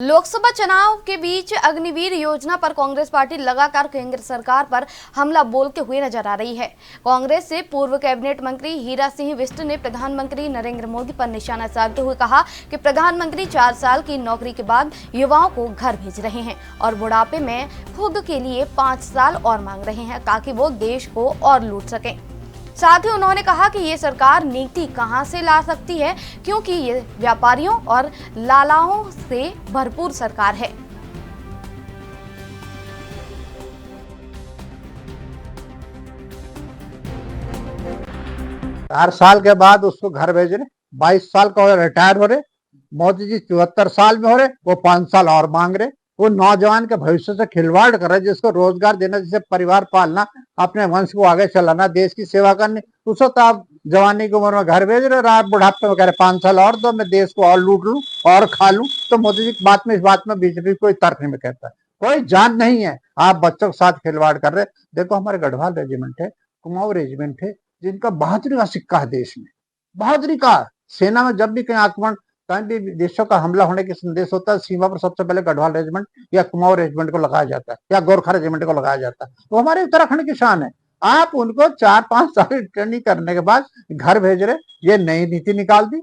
लोकसभा चुनाव के बीच अग्निवीर योजना पर कांग्रेस पार्टी लगातार केंद्र सरकार पर हमला बोलते हुए नजर आ रही है। कांग्रेस से पूर्व कैबिनेट मंत्री हीरा सिंह बिष्ट ने प्रधानमंत्री नरेंद्र मोदी पर निशाना साधते हुए कहा कि प्रधानमंत्री 4 साल की नौकरी के बाद युवाओं को घर भेज रहे हैं और बुढ़ापे में खुद के लिए 5 साल और मांग रहे हैं ताकि वो देश को और लूट सकें। साथ ही उन्होंने कहा कि ये सरकार नीति कहां से ला सकती है, क्योंकि ये व्यापारियों और लालाओं से भरपूर सरकार है। 4 साल के बाद उसको घर भेज रहे, 22 साल का रिटायर हो रहे। मोदी जी 74 साल में हो रहे, वो 5 साल और मांग रहे। वो नौजवान के भविष्य से खिलवाड़ कर रहे, जिसको रोजगार देना, जिसे परिवार पालना, अपने वंश को आगे चलाना, देश की सेवा करनी, उसको तो आप जवानी की उम्र में घर भेज रहे, रात बुढ़ापे में कह रहे 5 साल और दो, मैं देश को और लूट लूं और खा लूं। तो मोदी जी की बात में, इस बात में बीजेपी कोई तर्क नहीं कहता, कोई जान नहीं है। आप बच्चों के साथ खिलवाड़ कर रहे। देखो, हमारे गढ़वाल रेजिमेंट है, कुमाऊं रेजिमेंट है, जिनका बहादुरी का सिक्का है देश में, बहादुरी का। सेना में जब भी कहीं आक्रमण, कहीं भी देशों का हमला होने के संदेश होता है, सीमा पर सबसे पहले गढ़वाल रेजिमेंट या कुमाऊं रेजिमेंट को लगाया जाता है, या गोरखा रेजिमेंट को लगाया जाता है। वो हमारे उत्तराखंड की शान है। आप उनको 4-5 साल की ट्रेनिंग करने के बाद घर भेज रहे, ये नई नीति निकाल दी।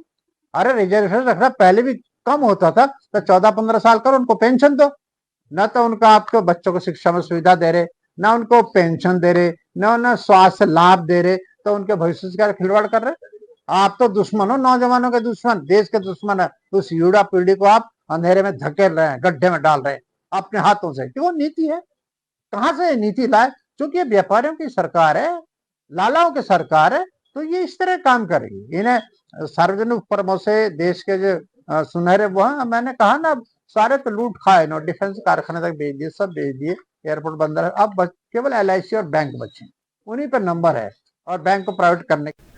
अरे रिजर्वेशन रखना पहले भी कम होता था, तो 14-15 साल कर उनको पेंशन दो। न तो उनका आपको बच्चों को शिक्षा में सुविधा दे रहे, न उनको पेंशन दे रहे, न उन्हें स्वास्थ्य लाभ दे रहे, तो उनके भविष्य से क्या खिलवाड़ कर रहे। आप तो दुश्मन हो, नौजवानों के दुश्मन, देश के दुश्मन है। उस युवा पीढ़ी को आप अंधेरे में धकेल रहे हैं, गड्ढे में डाल रहे हैं अपने हाथों से। क्यों नीति है, कहां से नीति लाए? क्योंकि ये व्यापारियों की सरकार है, लालाओं की सरकार है, तो ये इस तरह काम करेगी। इन्हें सार्वजनिक उपक्रमों से देश के जो सुनहरे वो हैं, मैंने कहा ना, सारे तो लूट खाए नो, डिफेंस कारखाने तक भेज दिए, सब भेज दिए, एयरपोर्ट बंद है। अब केवल LIC और बैंक बचे, उन्हीं पर नंबर है, और बैंक को प्राइवेट करने